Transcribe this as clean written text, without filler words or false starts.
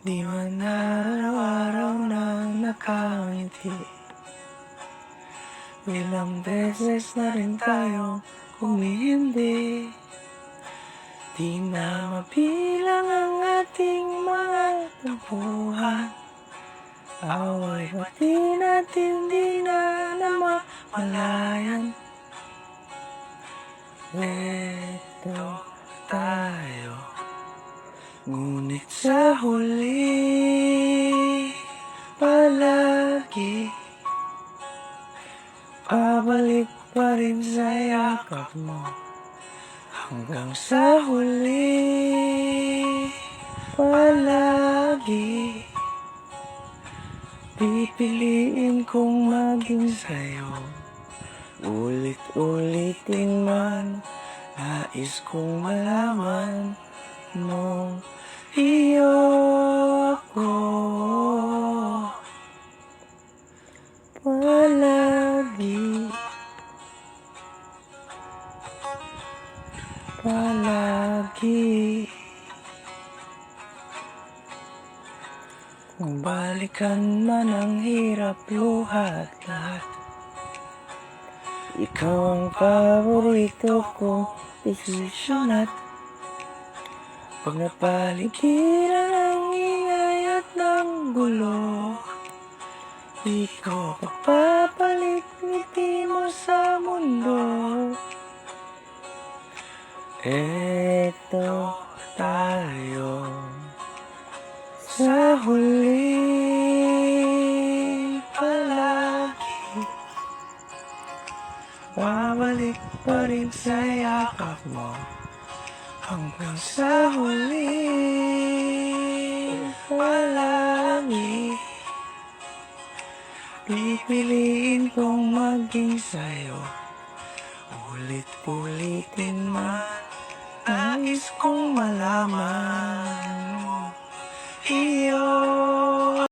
Di man araw-araw na nakangiti. Ilang beses na rin tayo humihindi. Di na mabilang ang ating mga tampuhan. Away pati natin di na namamalayan. Ito tayo, ngunit sa huli palagi pabalik pa rin sa yakap mo. Hanggang sa huli palagi pipiliin kong maging sa'yo. Ulit-ulitin man, nais kong malaman mo, iyo ako palagi, palagi. Kung balikan man ang hirap, luha at lahat, ikaw ang paborito kong desisyon. At pag napaligiran ang ingay at ng gulo, di ko papapalit ngiti mo sa mundo. Eto tayo sa huli palagi, babalik pa rin sa yakap mo. Hanggang sa huli palagi pipiliin kong maging sa'yo. Ulit-ulitin man, nais kong malaman